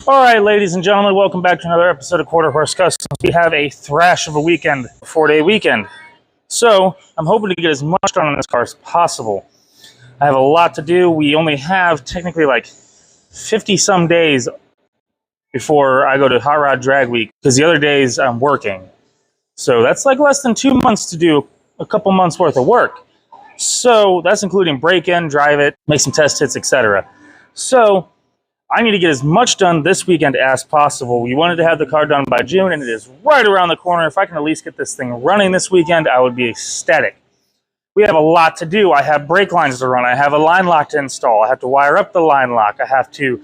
All right, ladies and gentlemen, welcome back to another episode of Quarter Horse Customs. We have a thrash of a weekend, a 4-day weekend. So I'm hoping to get as much done on this car as possible. I have a lot to do. We only have technically like 50 some days before I go to Hot Rod Drag Week because the other days I'm working. So that's like less than 2 months to do a couple months worth of work. So that's including break in, drive it, make some test hits, etc. So I need to get as much done this weekend as possible. We wanted to have the car done by June, and it is right around the corner. If I can at least get this thing running this weekend, I would be ecstatic. We have a lot to do. I have brake lines to run. I have a line lock to install. I have to wire up the line lock. I have to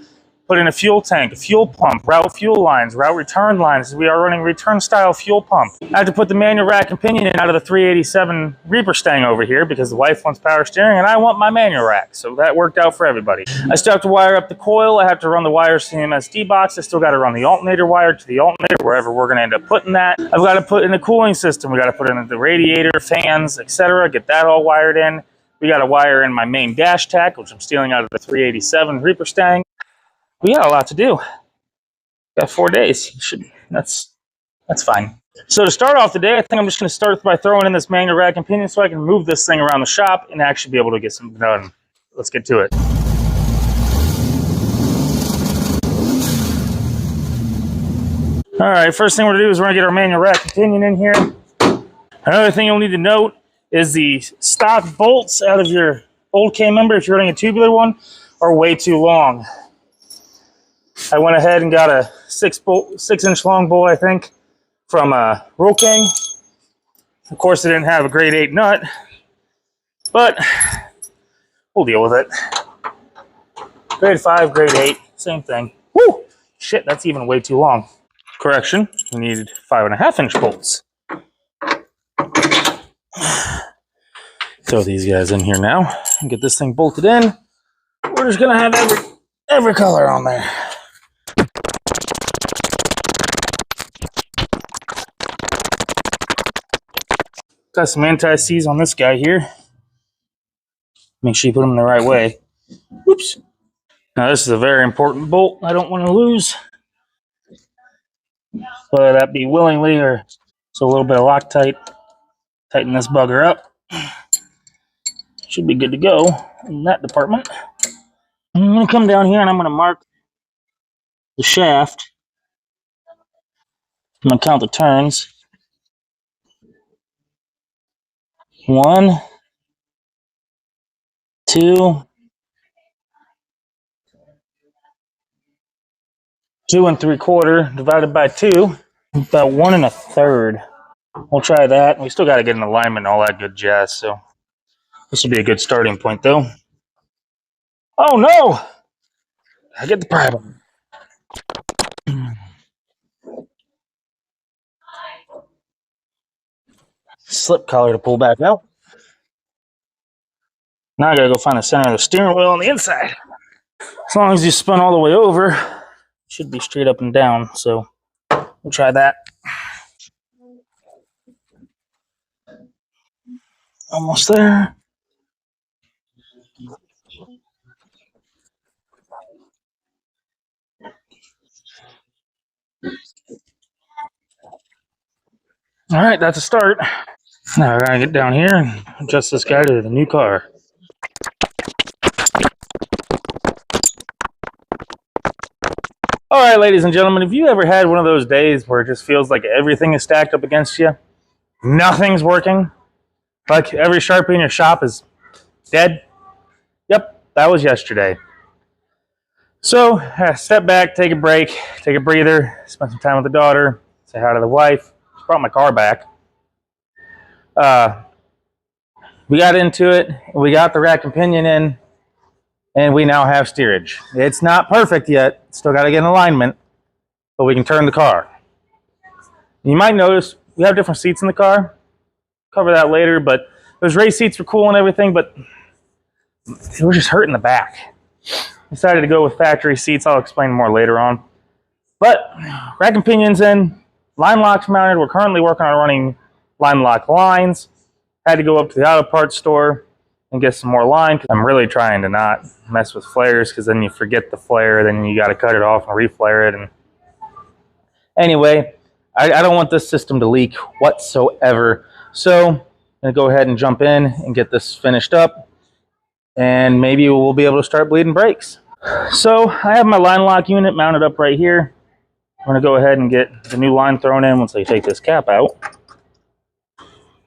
put in a fuel tank, a fuel pump, route fuel lines, route return lines. We are running return style fuel pump. I have to put the manual rack and pinion in out of the 387 Reaper Stang over here because the wife wants power steering and I want my manual rack. So that worked out for everybody. I still have to wire up the coil. I have to run the wires to the MSD box. I still got to run the alternator wire to the alternator, wherever we're going to end up putting that. I've got to put in the cooling system. We got to put in the radiator, fans, etc. Get that all wired in. We got to wire in my main dash tack, which I'm stealing out of the 387 Reaper Stang. We got a lot to do. Got 4 days. That's fine. So to start off the day, I think I'm just going to start by throwing in this manual rack and pinion so I can move this thing around the shop and actually be able to get something done. Let's get to it. All right, first thing we're going to do is we're going to get our manual rack and pinion in here. Another thing you'll need to note is the stock bolts out of your old K-member, if you're running a tubular one, are way too long. I went ahead and got a 6-inch long bolt, I think, from Roll King. Of course, it didn't have a grade 8 nut, but we'll deal with it. Grade 5, grade 8, same thing. Woo! Shit, that's even way too long. Correction, we needed 5.5-inch bolts. Throw these guys in here now and get this thing bolted in. We're just gonna have every color on there. Got some anti-seize on this guy here. Make sure you put them the right way. Oops. Now this is a very important bolt I don't want to lose. Whether that be willingly or so a little bit of Loctite. Tighten this bugger up. Should be good to go in that department. I'm going to come down here and I'm going to mark the shaft. I'm going to count the turns. 1, 2, 2 3/4 divided by 2, about 1 1/3. We'll try that. We still got to get an alignment and all that good jazz, so this will be a good starting point, though. Oh no! I get the problem. Slip collar to pull back out. Now I gotta go find the center of the steering wheel on the inside. As long as you spun all the way over, it should be straight up and down, so we'll try that. Almost there. All right, that's a start. Now I gotta get down here and adjust this guy to the new car. All right, ladies and gentlemen, have you ever had one of those days where it just feels like everything is stacked up against you? Nothing's working? Like every Sharpie in your shop is dead? Yep, that was yesterday. So, step back, take a break, take a breather, spend some time with the daughter, say hi to the wife. Just brought my car back. We got into it, we got the rack and pinion in, and we now have steerage. It's not perfect yet, still got to get in alignment, but we can turn the car. You might notice we have different seats in the car. Cover that later, but those race seats were cool and everything, but they were just hurting the back. Decided to go with factory seats. I'll explain more later on. But rack and pinion's in, line locks mounted. We're currently working on running line lock lines. Had to go up to the auto parts store, and get some more line. I'm really trying to not mess with flares because then you forget the flare, then you got to cut it off and reflare it. And anyway, I don't want this system to leak whatsoever. So I'm going to go ahead and jump in and get this finished up, and maybe we'll be able to start bleeding brakes. So I have my line lock unit mounted up right here. I'm going to go ahead and get the new line thrown in once I take this cap out.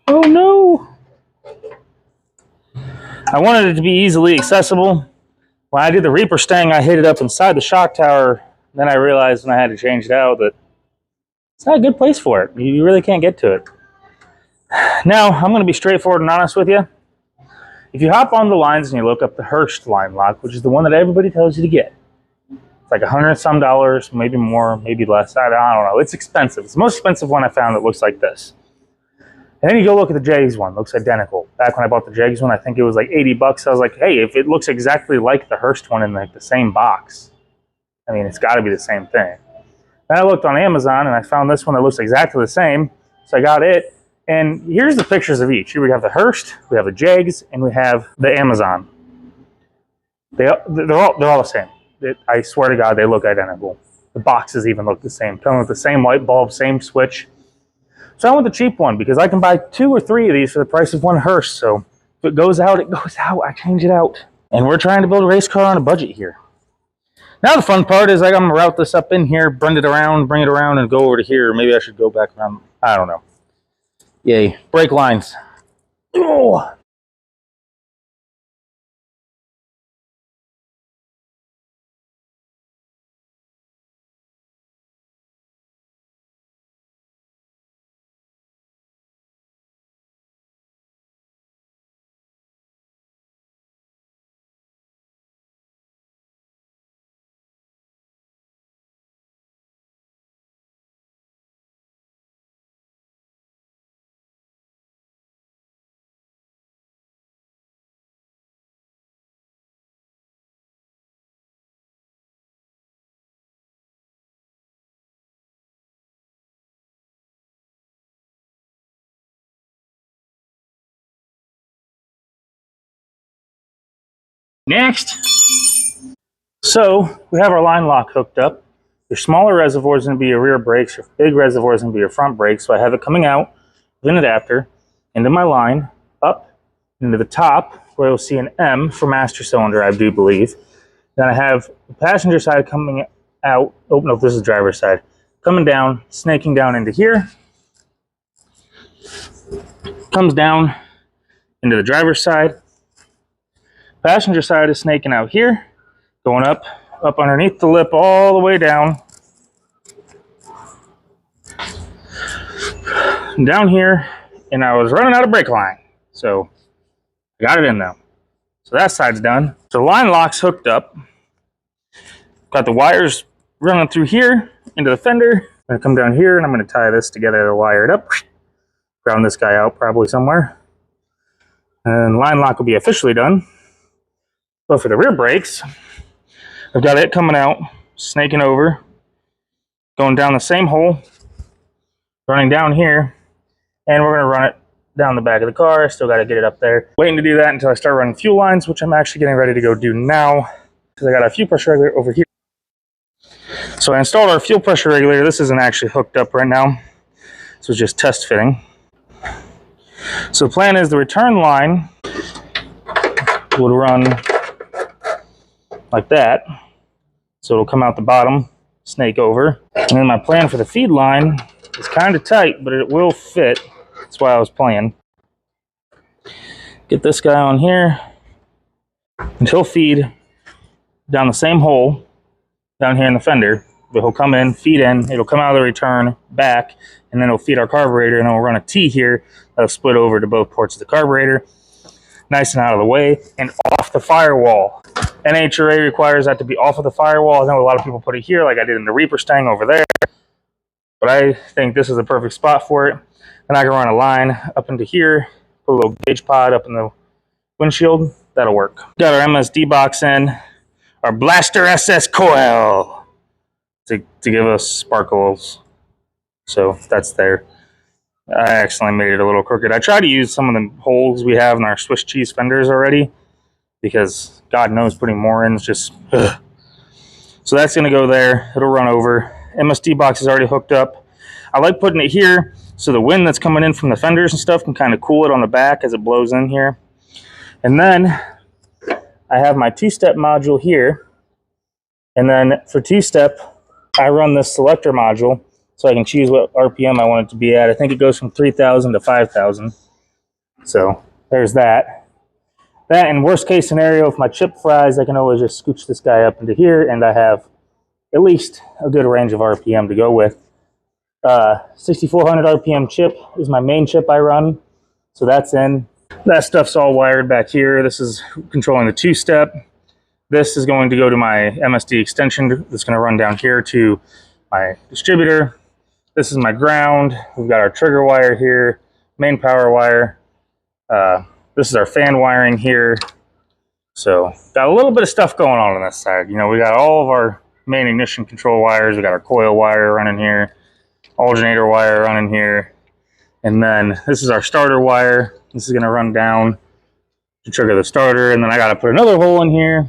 Oh no! I wanted it to be easily accessible. When I did the Reaper stang, I hid it up inside the shock tower. Then I realized when I had to change it out that it's not a good place for it. You really can't get to it. Now, I'm going to be straightforward and honest with you. If you hop on the lines and you look up the Hurst line lock, which is the one that everybody tells you to get, it's like $100 some, maybe more, maybe less. I don't know. It's expensive. It's the most expensive one I found that looks like this. And then you go look at the Jegs one. It looks identical. Back when I bought the Jegs one, I think it was like 80 bucks. I was like, hey, if it looks exactly like the Hurst one in like the same box, I mean, it's got to be the same thing. Then I looked on Amazon and I found this one that looks exactly the same. So I got it. And here's the pictures of each. Here we have the Hurst, we have the Jegs, and we have the Amazon. They're all the same. I swear to God, they look identical. The boxes even look the same. Come with the same light bulb, same switch. So I want the cheap one because I can buy 2 or 3 of these for the price of one Hurst. So if it goes out, it goes out. I change it out. And we're trying to build a race car on a budget here. Now the fun part is I'm going to route this up in here, bring it around, and go over to here. Maybe I should go back around. I don't know. Yay. Brake lines. Oh. Next. So we have our line lock hooked up. Your smaller reservoir is going to be your rear brakes. Your big reservoir is going to be your front brakes. So I have it coming out with an adapter into my line, up into the top, where you'll see an M for master cylinder, I do believe. Then I have the passenger side coming out. Oh, no, this is the driver's side. Coming down, snaking down into here. Comes down into the driver's side. Passenger side is snaking out here, going up underneath the lip all the way down. Down here, and I was running out of brake line. So I got it in now. So that side's done. So the line lock's hooked up. Got the wires running through here into the fender. I'm gonna come down here and I'm gonna tie this together to wire it up. Ground this guy out probably somewhere. And line lock will be officially done. But for the rear brakes, I've got it coming out, snaking over, going down the same hole, running down here, and we're gonna run it down the back of the car. Still gotta get it up there. Waiting to do that until I start running fuel lines, which I'm actually getting ready to go do now, because I got a fuel pressure regulator over here. So I installed our fuel pressure regulator. This isn't actually hooked up right now. This was just test fitting. So the plan is the return line would run like that. So it'll come out the bottom, snake over. And then my plan for the feed line is kind of tight, but it will fit. That's why I was playing. Get this guy on here, and he'll feed down the same hole down here in the fender. But he'll come in, feed in, it'll come out of the return, back, and then it'll feed our carburetor, and then we'll run a T here that'll split over to both ports of the carburetor. Nice and out of the way, and off the firewall. NHRA requires that to be off of the firewall. I know a lot of people put it here, like I did in the Reaper stang over there. But I think this is the perfect spot for it. And I can run a line up into here, put a little gauge pod up in the windshield. That'll work. Got our MSD box in, our Blaster SS coil to give us sparkles. So that's there. I accidentally made it a little crooked. I tried to use some of the holes we have in our Swiss cheese fenders already, because God knows putting more in is just ugh. So that's going to go there. It'll run over. MSD box is already hooked up. I like putting it here so the wind that's coming in from the fenders and stuff can kind of cool it on the back as it blows in here. And then I have my two-step module here. And then for two-step, I run this selector module so I can choose what RPM I want it to be at. I think it goes from 3,000 to 5,000. So there's that. That, in worst case scenario, if my chip fries, I can always just scooch this guy up into here, and I have at least a good range of RPM to go with. 6,400 RPM chip is my main chip I run, so that's in. That stuff's all wired back here. This is controlling the two-step. This is going to go to my MSD extension that's going to run down here to my distributor. This is my ground. We've got our trigger wire here, main power wire. This is our fan wiring here. So got a little bit of stuff going on this side. You know, we got all of our main ignition control wires. We got our coil wire running here, alternator wire running here. And then this is our starter wire. This is going to run down to trigger the starter. And then I got to put another hole in here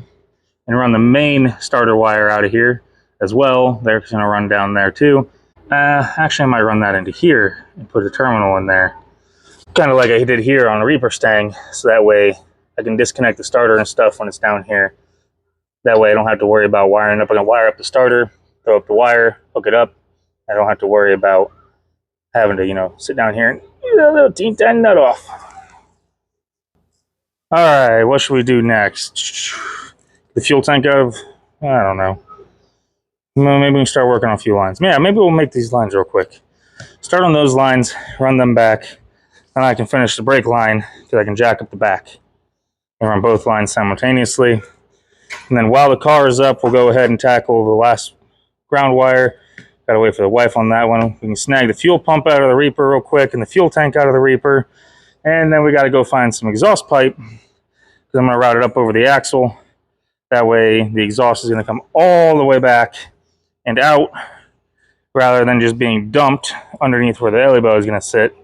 and run the main starter wire out of here as well. They're going to run down there too. Actually, I might run that into here and put a terminal in there. Kind of like I did here on a Reaper Stang, so that way I can disconnect the starter and stuff when it's down here. That way I don't have to worry about wiring up. I can wire up the starter, throw up the wire, hook it up. I don't have to worry about having to, you know, sit down here and get a little teeny nut off. All right, what should we do next? The fuel tank out of, I don't know. Maybe we can start working on a few lines. Yeah, maybe we'll make these lines real quick. Start on those lines, run them back. Then I can finish the brake line because I can jack up the back and run both lines simultaneously. And then while the car is up, we'll go ahead and tackle the last ground wire. Gotta wait for the wife on that one. We can snag the fuel pump out of the Reaper real quick and the fuel tank out of the Reaper. And then we gotta go find some exhaust pipe because I'm gonna route it up over the axle. That way the exhaust is gonna come all the way back and out rather than just being dumped underneath where the elbow is gonna sit.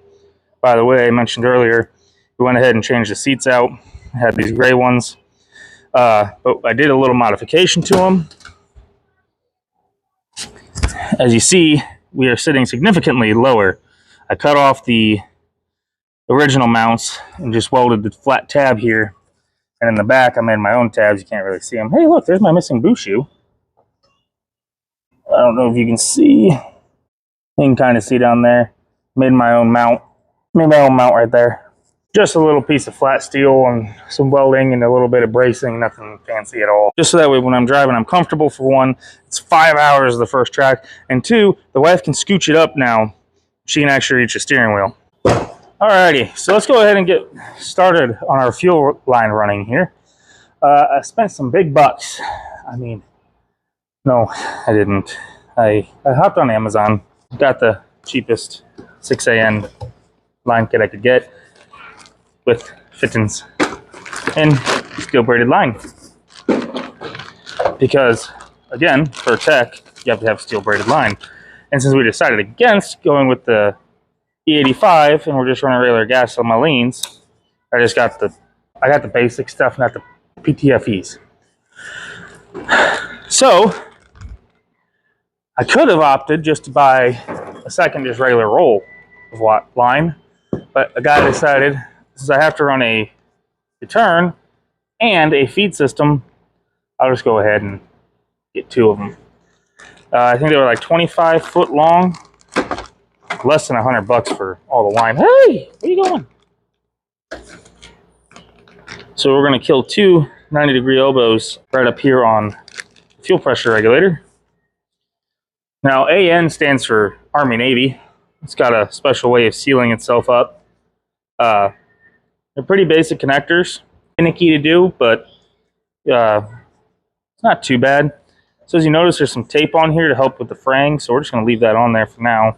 By the way, I mentioned earlier, we went ahead and changed the seats out. I had these gray ones, but I did a little modification to them. As you see, we are sitting significantly lower. I cut off the original mounts and just welded the flat tab here. And in the back, I made my own tabs. You can't really see them. Hey, look, there's my missing boot shoe. I don't know if you can see. You can kind of see down there. Made my own mount. Made my own mount right there. Just a little piece of flat steel and some welding and a little bit of bracing, nothing fancy at all. Just so that way when I'm driving, I'm comfortable. For one, it's 5 hours the first track. And two, the wife can scooch it up now. She can actually reach the steering wheel. Alrighty, so let's go ahead and get started on our fuel line running here. I spent some big bucks. I mean, no, I didn't. I hopped on Amazon, got the cheapest 6AN line kit I could get with fittings and steel braided line, because again, for tech you have to have steel braided line. And since we decided against going with the E85 and we're just running regular gas on my leans, I got the basic stuff, not the PTFEs. So I could have opted just to buy a second just regular roll of line, but a guy decided, since I have to run a return and a feed system, I'll just go ahead and get two of them. I think they were like 25 foot long, less than $100 for all the line. Hey, where you going? So we're going to kill two 90-degree elbows right up here on the fuel pressure regulator. Now, AN stands for Army Navy. It's got a special way of sealing itself up. They're pretty basic connectors. Finicky to do, but it's not too bad. So as you notice, there's some tape on here to help with the fraying, so we're just going to leave that on there for now.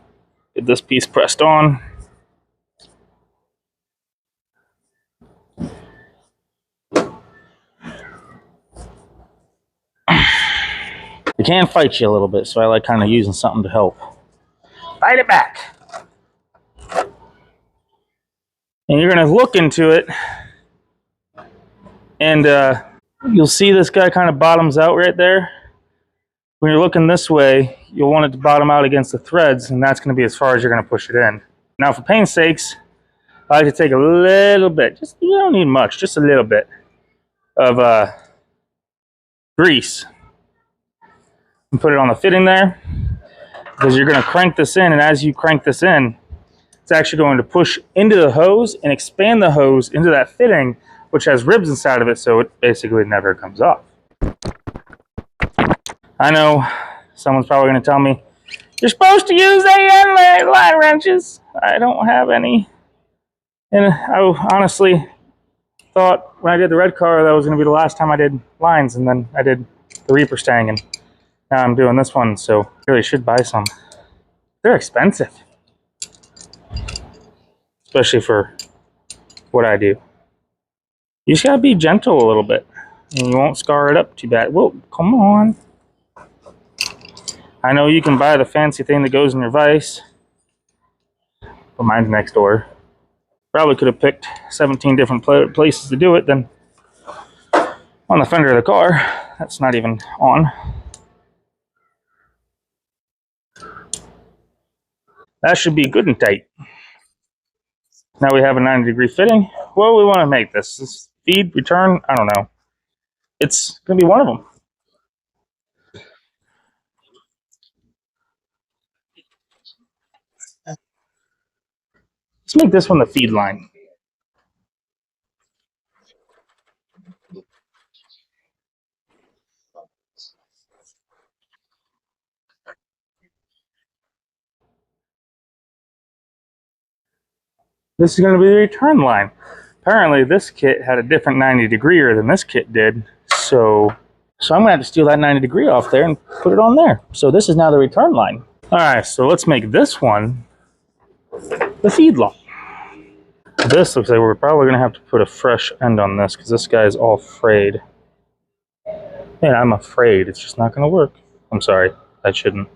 Get this piece pressed on. It can fight you a little bit, so I like kind of using something to help fight it back. And you're going to look into it, and you'll see this guy kind of bottoms out right there. When you're looking this way, you'll want it to bottom out against the threads, and that's going to be as far as you're going to push it in. Now, for pain's sakes, I like to take a little bit, just you don't need much, just a little bit of grease, and put it on the fitting there, because you're going to crank this in, and as you crank this in, it's actually going to push into the hose and expand the hose into that fitting, which has ribs inside of it, so it basically never comes off. I know someone's probably going to tell me, you're supposed to use AN line wrenches. I don't have any. And I honestly thought when I did the red car, that was going to be the last time I did lines, and then I did the Reaper Stang, and now I'm doing this one, so I really should buy some. They're expensive, especially for what I do. You just gotta be gentle a little bit, and you won't scar it up too bad. Whoa, come on. I know you can buy the fancy thing that goes in your vise, but mine's next door. Probably could have picked 17 different places to do it than on the fender of the car. That's not even on. That should be good and tight. Now we have a 90-degree fitting. What do we want to make this? This feed, return? I don't know. It's going to be one of them. Let's make this one the feed line. This is going to be the return line. Apparently this kit had a different 90-degreer than this kit did, so I'm going to have to steal that 90-degree off there and put it on there. So this is now the return line. All right, so let's make this one the feed line. This looks like we're probably going to have to put a fresh end on this because this guy's all frayed. Man, I'm afraid it's just not going to work. I'm sorry, I shouldn't.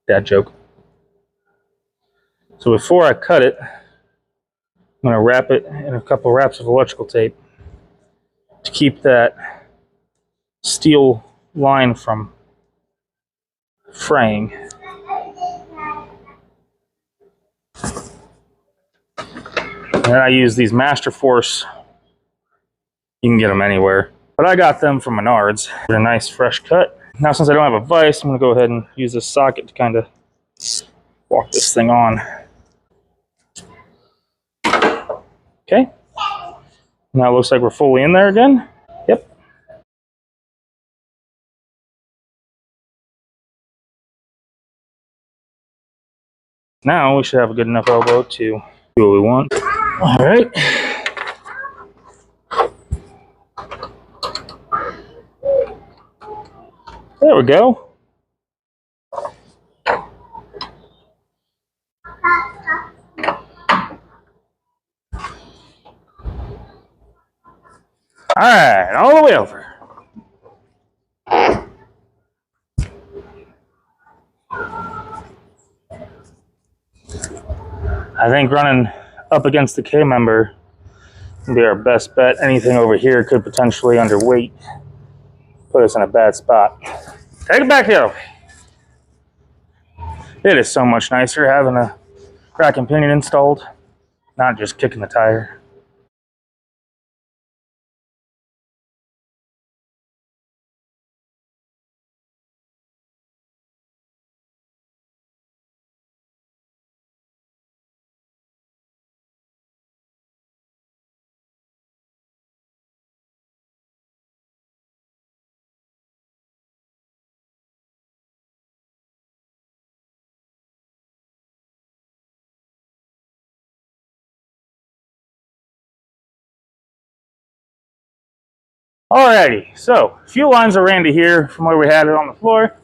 Dad joke. So before I cut it, I'm going to wrap it in a couple wraps of electrical tape to keep that steel line from fraying. And then I use these Master Force. You can get them anywhere, but I got them from Menards. They're a nice fresh cut. Now since I don't have a vise, I'm going to go ahead and use this socket to kind of walk this thing on. Okay. Now it looks like we're fully in there again. Yep. Now we should have a good enough elbow to do what we want. All right. There we go. All right, all the way over. I think running up against the K-member would be our best bet. Anything over here could potentially underweight, put us in a bad spot. Take it back the other way. It is so much nicer having a rack and pinion installed, not just kicking the tire. Alrighty, so fuel lines are ran to here from where we had it on the floor.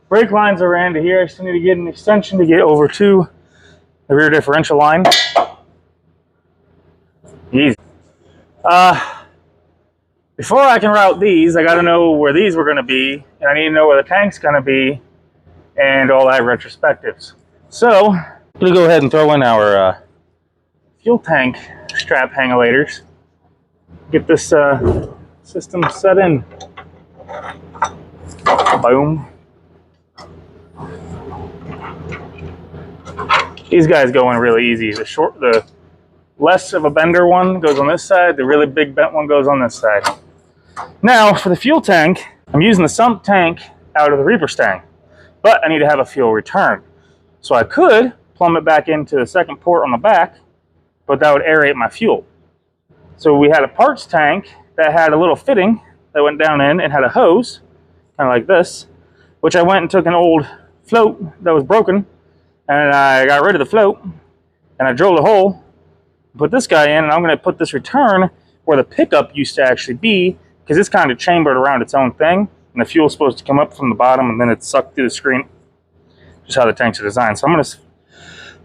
Brake lines are ran to here. I still need to get an extension to get over to the rear differential line. Easy. Before I can route these, I got to know where these were going to be, and I need to know where the tank's going to be, and all that retrospectives. So, I'm going to go ahead and throw in our fuel tank strap hangolators. Get this system set in. Boom. These guys go in really easy. The less of a bender one goes on this side. The really big bent one goes on this side. Now for the fuel tank, I'm using the sump tank out of the Reaper Stang, but I need to have a fuel return. So I could plumb it back into the second port on the back, but that would aerate my fuel. So we had a parts tank that had a little fitting that went down in and had a hose, kind of like this, which I went and took an old float that was broken, and I got rid of the float, and I drilled a hole, put this guy in, and I'm going to put this return where the pickup used to actually be, because it's kind of chambered around its own thing, and the fuel's supposed to come up from the bottom, and then it's sucked through the screen. Just how the tanks are designed. So I'm going to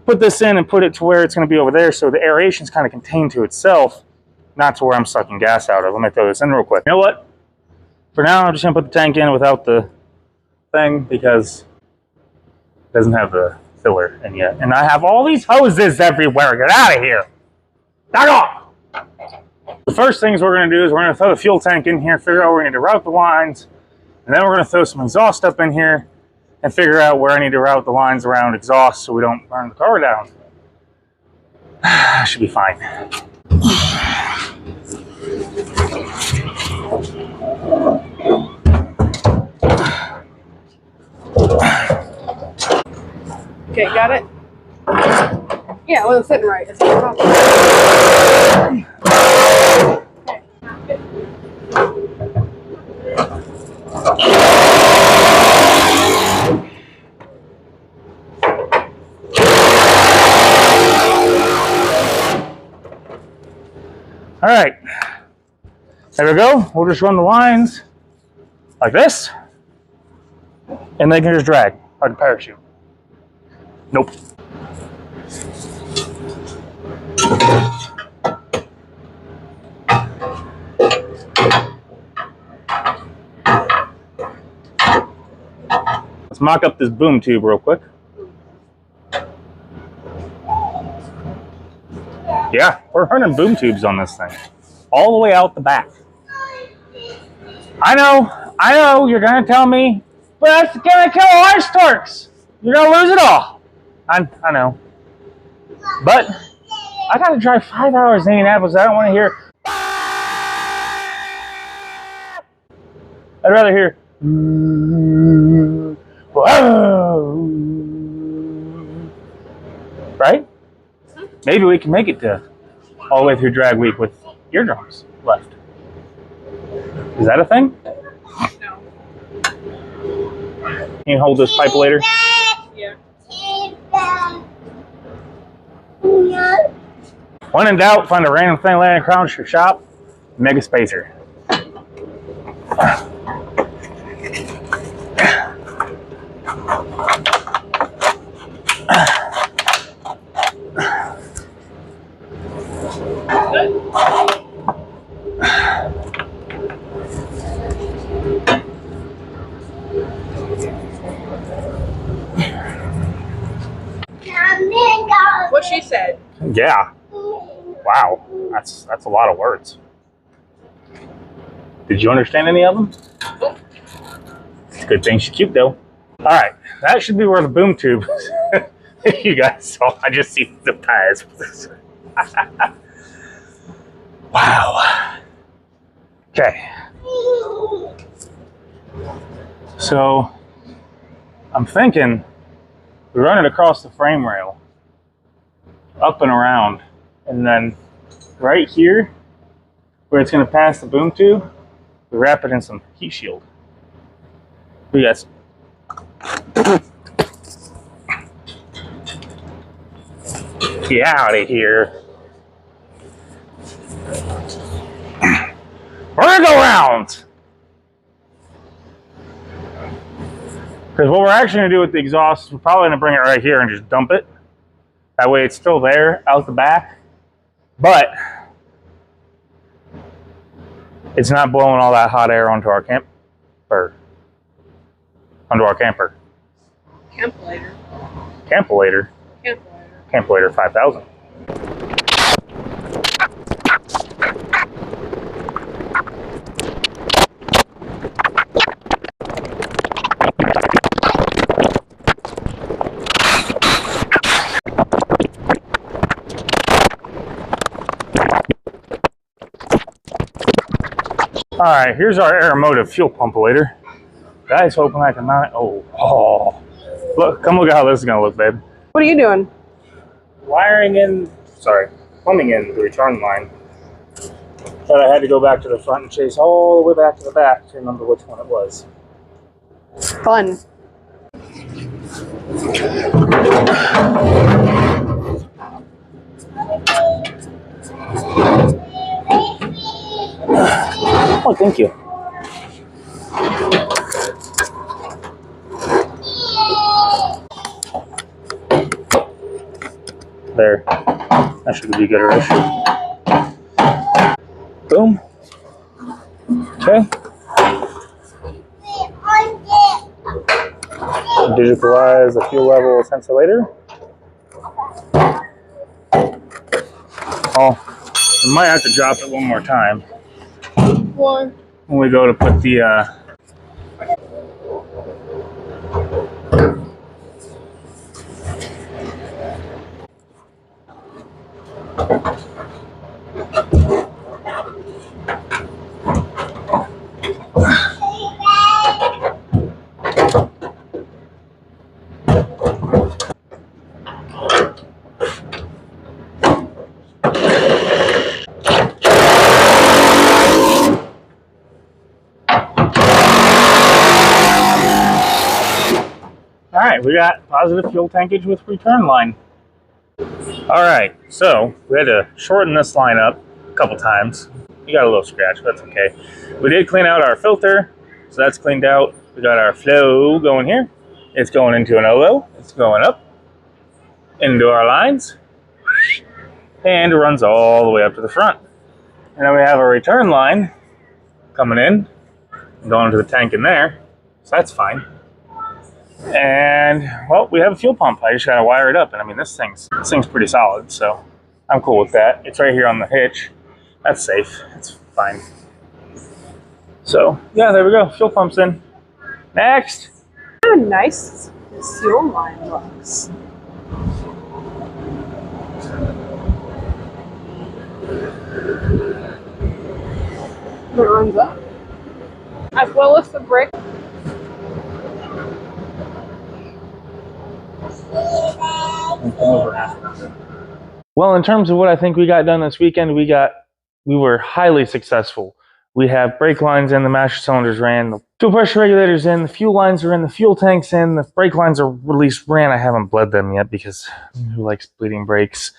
put this in and put it to where it's going to be over there, so the aeration is kind of contained to itself, not to where I'm sucking gas out of. Let me throw this in real quick. You know what? For now, I'm just going to put the tank in without the thing, because it doesn't have the filler in yet. And I have all these hoses everywhere. Get out of here. Back off. The first things we're going to do is we're going to throw the fuel tank in here, figure out where we need to route the lines, and then we're going to throw some exhaust up in here and figure out where I need to route the lines around exhaust so we don't burn the car down. Should be fine. Okay, got it? Yeah, it wasn't sitting right. It's on top. All right, there we go. We'll just run the lines like this, and they can just drag like a parachute. Nope. Let's mock up this boom tube real quick. Yeah, we're running boom tubes on this thing. All the way out the back. I know, you're gonna tell me, but that's gonna kill all our storks. You're gonna lose it all. I know. But I gotta drive 5 hours in Indianapolis. I don't wanna hear. I'd rather hear. Right? Maybe we can make it to all the way through drag week with eardrums left. Is that a thing? No. Can you hold this pipe later? Yeah. When in doubt, find a random thing laying across your shop. Mega spacer. What she said. Yeah. Wow. That's a lot of words. Did you understand any of them? Good thing she's cute though. All right, that should be where the boom tube is. You guys saw, I just see the tires. Wow. Okay. So I'm thinking we run it across the frame rail, up and around, and then right here, where it's going to pass the boom tube, we wrap it in some heat shield. You guys. Get out of here. We're going to go around. Because what we're actually going to do with the exhaust, we're probably going to bring it right here and just dump it. That way it's still there out the back. But it's not blowing all that hot air onto our camper. Onto our camper. Camplator. Camplator. Camplator. Camplator 5000. Alright, here's our Aeromotive fuel pump later. Guys, hoping I can mount it. Oh. Look, come look at how this is going to look, babe. What are you doing? Plumbing in the return line. But I had to go back to the front and chase all the way back to the back to remember which one it was. Fun. Oh, thank you. There. That should be good-ish. Boom. Okay. Digitalize the fuel level sensor later. Oh, we might have to drop it one more time. Why? When we go to put the Alright, we got positive fuel tankage with return line. Alright, so we had to shorten this line up a couple times. We got a little scratch, but that's okay. We did clean out our filter, so that's cleaned out. We got our flow going here. It's going into an OO. It's going up into our lines. And it runs all the way up to the front. And then we have a return line coming in and going to the tank in there. So that's fine. And well, we have a fuel pump. I just gotta wire it up, and I mean this thing's pretty solid, so I'm cool with that. It's right here on the hitch. That's safe. It's fine. So yeah, there we go. Fuel pump's in. Next. How nice this fuel line looks. It runs up. As well as the brick. Well, in terms of what I think we got done this weekend, we were highly successful. We have brake lines in, the master cylinders ran, the fuel pressure regulators in, the fuel lines are in, the fuel tanks in, the brake lines are at least ran. I haven't bled them yet because who likes bleeding brakes?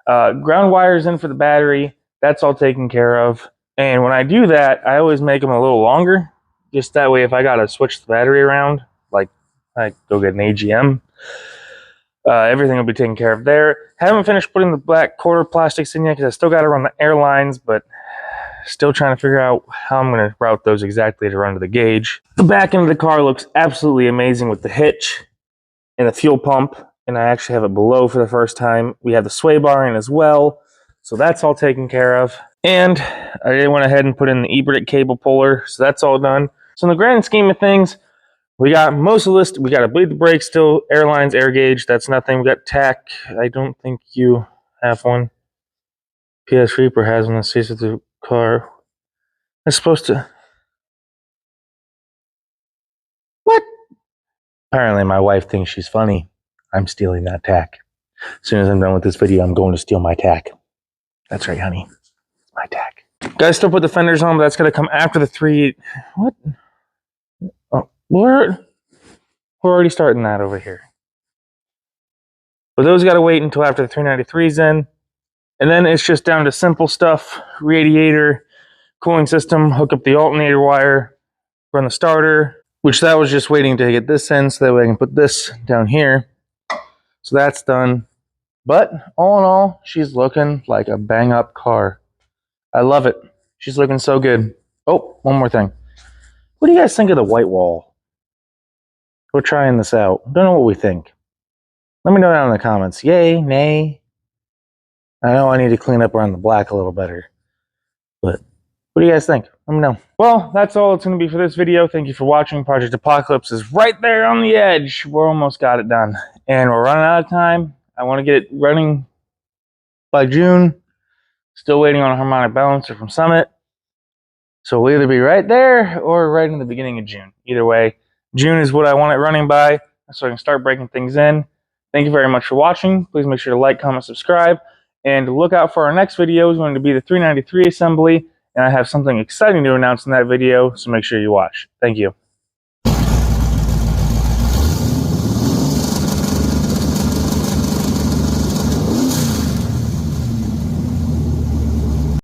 Ground wires in for the battery. That's all taken care of. And when I do that, I always make them a little longer. Just that way, if I got to switch the battery around, like I go get an AGM, everything will be taken care of there. Haven't finished putting the black quarter plastics in yet because I still got to run the airlines, but still trying to figure out how I'm going to route those exactly to run to the gauge. The back end of the car looks absolutely amazing with the hitch and the fuel pump, and I actually have it below for the first time. We have the sway bar in as well, so that's all taken care of. And I went ahead and put in the e-brake cable puller, so that's all done. So in the grand scheme of things, we got most of this. We got to bleed the brakes still, airlines, air gauge, that's nothing. We got tack. I don't think you have one. PS Reaper has one that stays with the car. It's supposed to. What? Apparently my wife thinks she's funny. I'm stealing that tack. As soon as I'm done with this video, I'm going to steal my tack. That's right, honey. It's my tack. Guys, still put the fenders on, but that's going to come after the 3. What? Oh, we're already starting that over here. But those got to wait until after the 393's in. And then it's just down to simple stuff. Radiator, cooling system, hook up the alternator wire, run the starter, which that was just waiting to get this in so that way I can put this down here. So that's done. But all in all, she's looking like a bang up car. I love it. She's looking so good. Oh, one more thing. What do you guys think of the white wall? We're trying this out. Don't know what we think. Let me know down in the comments. Yay, nay. I know I need to clean up around the black a little better. But what do you guys think? Let me know. Well, that's all it's going to be for this video. Thank you for watching. Project Apocalypse is right there on the edge. We're almost got it done. And we're running out of time. I want to get it running by June. Still waiting on a harmonic balancer from Summit. So So it'll either be right there or right in the beginning of June. Either way, June is what I want it running by, so I can start breaking things in. Thank you very much for watching. Please make sure to like, comment, subscribe, and look out for our next video. It's going to be the 393 assembly, and I have something exciting to announce in that video, so make sure you watch. Thank you.